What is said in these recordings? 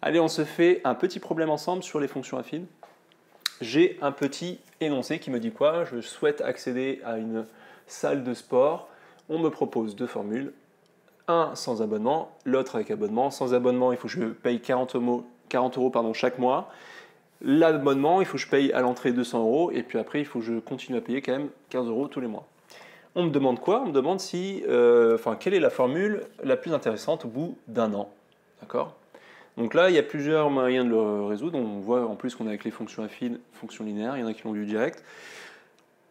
Allez, on se fait un petit problème ensemble sur les fonctions affines. J'ai un petit énoncé qui me dit quoi? Je souhaite accéder à une salle de sport. On me propose deux formules. Un sans abonnement, l'autre avec abonnement. Sans abonnement, il faut que je paye 40 euros chaque mois. L'abonnement, il faut que je paye à l'entrée 200 euros. Et puis après, il faut que je continue à payer quand même 15 euros tous les mois. On me demande quoi? On me demande si, quelle est la formule la plus intéressante au bout d'un an. D'accord? Donc là, il y a plusieurs moyens de le résoudre. On voit en plus qu'on est avec les fonctions affines, fonctions linéaires. Il y en a qui l'ont vu direct.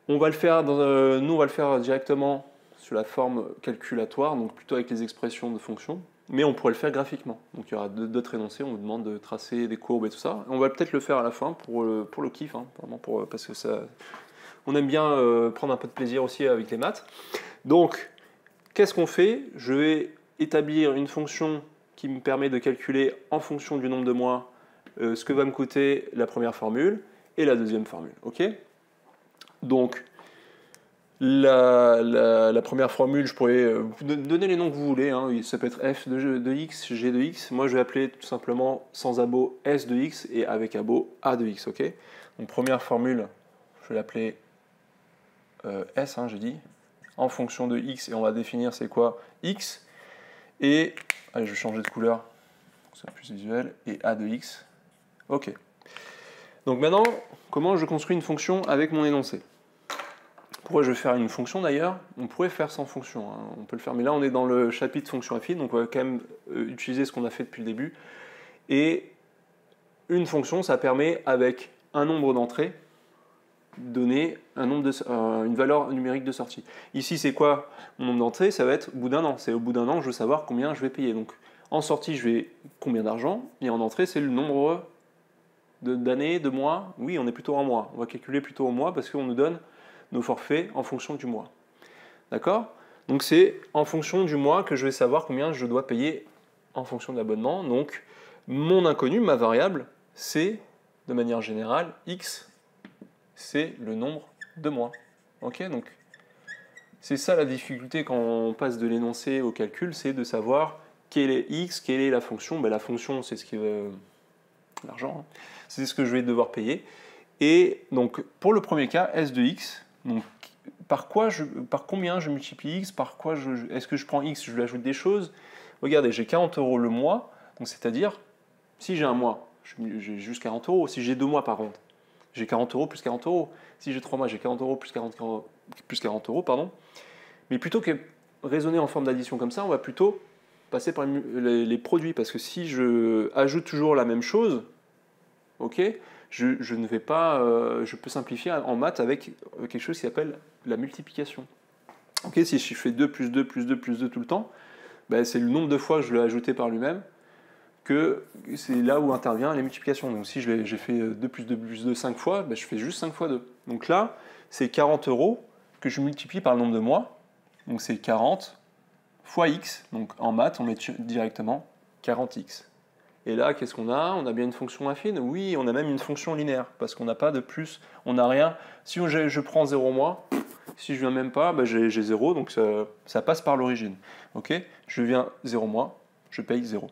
On va le faire nous, on va le faire directement sur la forme calculatoire, donc plutôt avec les expressions de fonctions. Mais on pourrait le faire graphiquement. Donc il y aura d'autres énoncés. On nous demande de tracer des courbes et tout ça. On va peut-être le faire à la fin pour le kiff, hein, vraiment parce que ça, on aime bien prendre un peu de plaisir aussi avec les maths. Donc, qu'est-ce qu'on fait? Je vais établir une fonction qui me permet de calculer en fonction du nombre de mois ce que va me coûter la première formule et la deuxième formule. Ok? Donc, la première formule, je pourrais vous donner les noms que vous voulez. Hein. Ça peut être f de x, g de x. Moi, je vais appeler tout simplement sans abo s de x et avec abo a de x. Ok? Donc, première formule, je vais l'appeler s, hein, j'ai dit, en fonction de x, et on va définir c'est quoi x. Et, allez, je vais changer de couleur pour que ce soit plus visuel, et a de x. Ok. Donc maintenant, comment je construis une fonction avec mon énoncé? Pourquoi je vais faire une fonction d'ailleurs? On pourrait faire sans fonction, hein. On peut le faire, mais là on est dans le chapitre fonction affine, donc on va quand même utiliser ce qu'on a fait depuis le début. Et une fonction, ça permet avec un nombre d'entrées, donner une valeur numérique de sortie. Ici, c'est quoi mon nombre d'entrées? Ça va être au bout d'un an. C'est au bout d'un an, je veux savoir combien je vais payer. Donc, en sortie, je vais combien d'argent, et en entrée, c'est le nombre d'années, de mois. Oui, on est plutôt en mois. On va calculer plutôt au mois parce qu'on nous donne nos forfaits en fonction du mois. D'accord? Donc, c'est en fonction du mois que je vais savoir combien je dois payer en fonction de l'abonnement. Donc, mon inconnu, ma variable, c'est, de manière générale, x, c'est le nombre de mois. Ok, donc c'est ça la difficulté quand on passe de l'énoncé au calcul, c'est de savoir quel est x, quelle est la fonction. Ben, la fonction, c'est ce qui l'argent, hein. C'est ce que je vais devoir payer. Et donc pour le premier cas, s de x, donc par combien je multiplie x, est-ce que je prends x, je lui ajoute des choses. Regardez, j'ai 40 euros le mois, donc c'est-à-dire si j'ai un mois, j'ai juste 40 euros. Si j'ai 2 mois par contre, j'ai 40 euros plus 40 euros. Si j'ai 3 mois, j'ai 40 euros plus 40 euros, pardon. Mais plutôt que raisonner en forme d'addition comme ça, on va plutôt passer par les produits. Parce que si je ajoute toujours la même chose, ok, je ne vais pas, je peux simplifier en maths avec quelque chose qui s'appelle la multiplication. Ok, si je fais 2 plus 2 plus 2 plus 2 tout le temps, ben c'est le nombre de fois que je l'ai ajouté par lui-même, que c'est là où intervient les multiplications. Donc si j'ai fait 2 plus 2 plus 2 5 fois, ben je fais juste 5 fois 2. Donc là, c'est 40 euros que je multiplie par le nombre de mois. Donc c'est 40 fois x. Donc en maths, on met directement 40x. Et là, qu'est-ce qu'on a? On a bien une fonction affine? Oui, on a même une fonction linéaire, parce qu'on n'a pas de plus, on n'a rien. Si je prends 0 mois, si je viens même pas, ben j'ai 0, donc ça passe par l'origine. Ok, je viens 0 mois, je paye 0.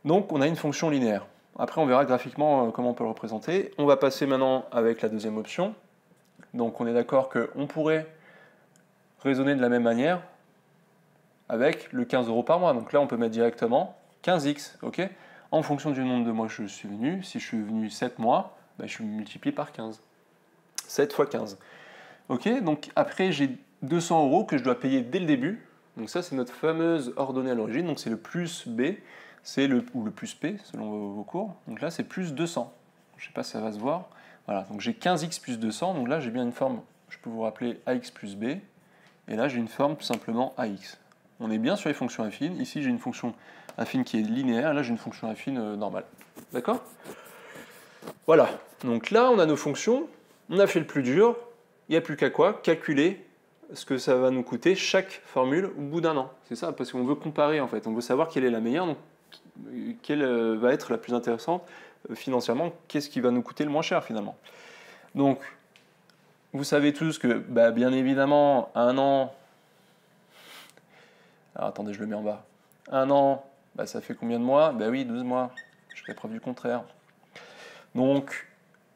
Donc on a une fonction linéaire. Après on verra graphiquement comment on peut le représenter. On va passer maintenant avec la deuxième option. Donc on est d'accord qu'on pourrait raisonner de la même manière avec le 15 euros par mois. Donc là on peut mettre directement 15x. Ok, en fonction du nombre de mois que je suis venu, si je suis venu 7 mois, ben je multiplie par 15. 7 fois 15. Ok, donc après j'ai 200 euros que je dois payer dès le début. Donc ça c'est notre fameuse ordonnée à l'origine, donc c'est le plus b. Ou le plus P, selon vos cours. Donc là, c'est plus 200. Je ne sais pas si ça va se voir. Voilà, donc j'ai 15x plus 200. Donc là, j'ai bien une forme, je peux vous rappeler ax plus b. Et là, j'ai une forme tout simplement ax. On est bien sur les fonctions affines. Ici, j'ai une fonction affine qui est linéaire. Là, j'ai une fonction affine normale. D'accord? Voilà. Donc là, on a nos fonctions. On a fait le plus dur. Il n'y a plus qu'à quoi? Calculer ce que ça va nous coûter chaque formule au bout d'un an. C'est ça, parce qu'on veut comparer en fait. On veut savoir quelle est la meilleure. Donc, quelle va être la plus intéressante financièrement, qu'est-ce qui va nous coûter le moins cher finalement. Donc, vous savez tous que, bien évidemment, un an... Alors attendez, je le mets en bas. Un an, ça fait combien de mois? Oui, 12 mois. jusqu'à preuve du contraire. Donc,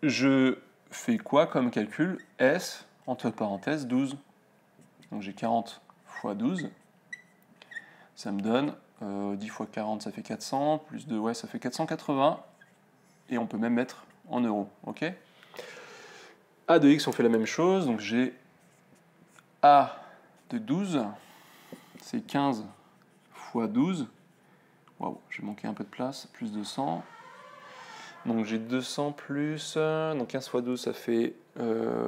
je fais quoi comme calcul? S, entre parenthèses, 12. Donc j'ai 40 fois 12. Ça me donne 10 fois 40, ça fait 400, plus 2, ouais, ça fait 480. Et on peut même mettre en euros, ok? A de x, on fait la même chose, donc j'ai A de 12, c'est 15 fois 12. Waouh, j'ai manqué un peu de place, plus 200. Donc j'ai 200 plus, donc 15 fois 12, ça fait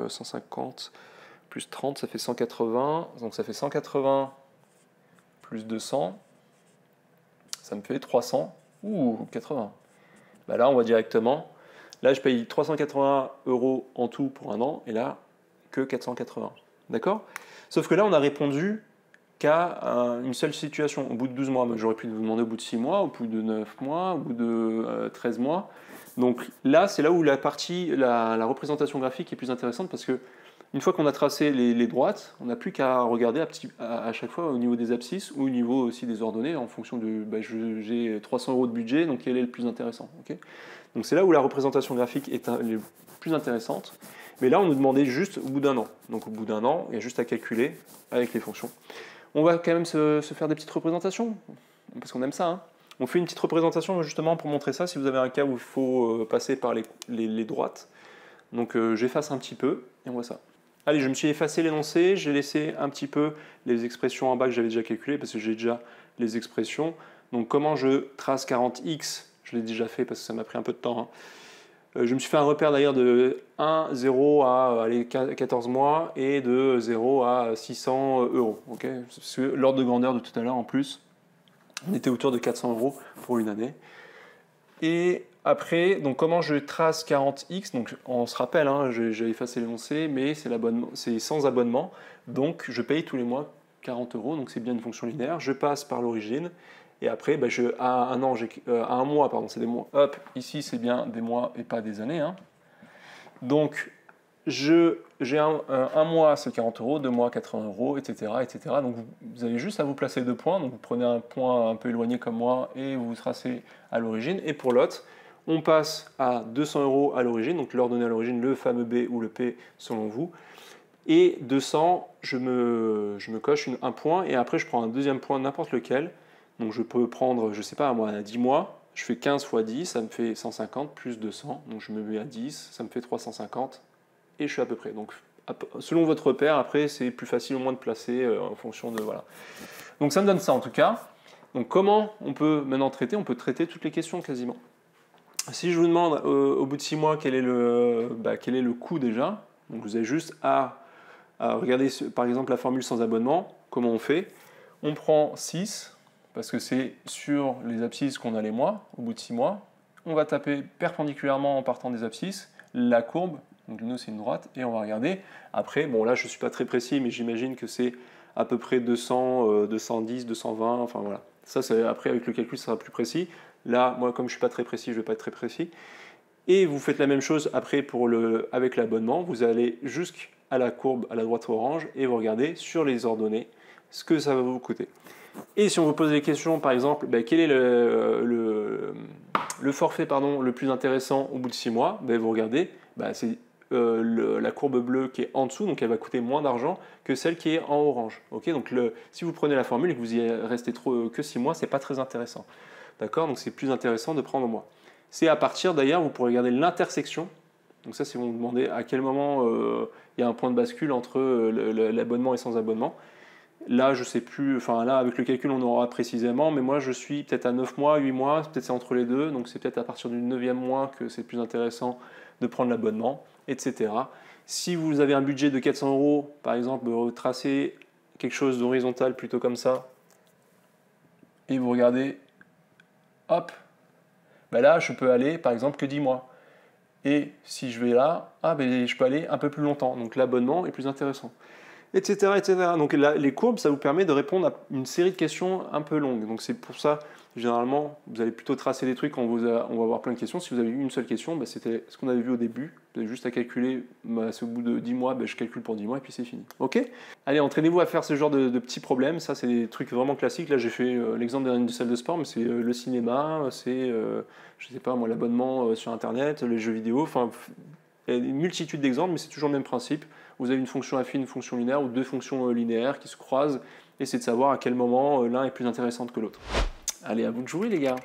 150, plus 30, ça fait 180. Donc ça fait 180 plus 200, ça me fait 300, ou 80. Bah là, on va directement, là je paye 380 € en tout pour un an, et là, que 480. D'accord? Sauf que là, on a répondu qu'à une seule situation, au bout de 12 mois. J'aurais pu vous demander au bout de 6 mois, au bout de 9 mois, au bout de 13 mois. Donc là, c'est là où la représentation graphique est plus intéressante, parce que une fois qu'on a tracé les droites, on n'a plus qu'à regarder à chaque fois au niveau des abscisses ou au niveau aussi des ordonnées, en fonction de j'ai 300 € de budget, donc quel est le plus intéressant, okay? Donc c'est là où la représentation graphique est la plus intéressante. Mais là, on nous demandait juste au bout d'un an. Donc au bout d'un an, il y a juste à calculer avec les fonctions. On va quand même se faire des petites représentations, parce qu'on aime ça, hein. On fait une petite représentation justement pour montrer ça, si vous avez un cas où il faut passer par les droites. Donc j'efface un petit peu, et on voit ça. Allez, je me suis effacé l'énoncé, j'ai laissé un petit peu les expressions en bas que j'avais déjà calculées, parce que j'ai déjà les expressions. Donc comment je trace 40x, je l'ai déjà fait parce que ça m'a pris un peu de temps, hein. Je me suis fait un repère d'ailleurs de 1, 0 à 14 mois et de 0 à 600 €. Okay, l'ordre de grandeur de tout à l'heure en plus, on était autour de 400 € pour une année. Et après, donc comment je trace 40x? Donc on se rappelle, hein, j'ai effacé l'énoncé, mais c'est sans abonnement. Donc je paye tous les mois 40 €, donc c'est bien une fonction linéaire. Je passe par l'origine. Et après, à un mois, pardon, c'est des mois. Hop, ici c'est bien des mois et pas des années, hein. Donc j'ai un mois, c'est 40 €, 2 mois, 80 €, etc., etc. Donc vous avez juste à vous placer 2 points. Donc vous prenez un point un peu éloigné comme moi et vous tracez à l'origine. Et pour l'autre, on passe à 200 € à l'origine. Donc leur donner à l'origine le fameux B ou le P selon vous. Et 200, je me coche un point et après je prends un deuxième point, n'importe lequel. Donc je peux prendre, je sais pas, moi, à 10 mois, je fais 15 fois 10, ça me fait 150 plus 200. Donc je me mets à 10, ça me fait 350 et je suis à peu près. Donc selon votre repère, après c'est plus facile au moins de placer en fonction de... Voilà. Donc ça me donne ça en tout cas. Donc comment on peut maintenant traiter? On peut traiter toutes les questions quasiment. Si je vous demande au bout de 6 mois quel est le coût déjà, donc vous avez juste à regarder par exemple la formule sans abonnement, comment on fait? On prend 6, parce que c'est sur les abscisses qu'on a les mois, au bout de 6 mois. On va taper perpendiculairement en partant des abscisses, la courbe, donc nous c'est une droite, et on va regarder. Après, bon là je ne suis pas très précis, mais j'imagine que c'est à peu près 200, 210, 220, enfin voilà. Ça, après avec le calcul, ça sera plus précis. Là, moi comme je ne suis pas très précis, je ne vais pas être très précis. Et vous faites la même chose après avec l'abonnement. Vous allez jusqu'à la courbe à la droite orange et vous regardez sur les ordonnées ce que ça va vous coûter. Et si on vous pose des questions, par exemple, quel est le forfait le plus intéressant au bout de 6 mois, vous regardez, c'est la courbe bleue qui est en dessous, donc elle va coûter moins d'argent que celle qui est en orange. Okay, donc si vous prenez la formule et que vous y restez que 6 mois, c'est pas très intéressant. D'accord? Donc c'est plus intéressant de prendre mois. C'est à partir d'ailleurs, vous pourrez regarder l'intersection. Donc ça, c'est vous vous demandez à quel moment il y a un point de bascule entre l'abonnement et sans abonnement. Là, je sais plus, enfin là, avec le calcul, on aura précisément, mais moi, je suis peut-être à 9 mois, 8 mois, peut-être c'est entre les deux, donc c'est peut-être à partir du 9e mois que c'est plus intéressant de prendre l'abonnement, etc. Si vous avez un budget de 400 €, par exemple, tracez quelque chose d'horizontal plutôt comme ça, et vous regardez, hop, là, je peux aller, par exemple, que 10 mois. Et si je vais là, je peux aller un peu plus longtemps, donc l'abonnement est plus intéressant. Etc., etc. Donc les courbes, ça vous permet de répondre à une série de questions un peu longues. Donc c'est pour ça, généralement, vous allez plutôt tracer des trucs quand on va avoir plein de questions. Si vous avez une seule question, bah, c'était ce qu'on avait vu au début. Vous avez juste à calculer, bah, c'est au bout de 10 mois, bah, je calcule pour 10 mois et puis c'est fini. Ok? Allez, entraînez-vous à faire ce genre de petits problèmes. Ça, c'est des trucs vraiment classiques. Là, j'ai fait l'exemple d'une salle de sport, mais c'est le cinéma, c'est, je sais pas moi, l'abonnement sur Internet, les jeux vidéo. Enfin, il y a une multitude d'exemples, mais c'est toujours le même principe. Vous avez une fonction affine, une fonction linéaire ou deux fonctions linéaires qui se croisent. Et c'est de savoir à quel moment l'un est plus intéressant que l'autre. Allez, à vous de jouer les gars.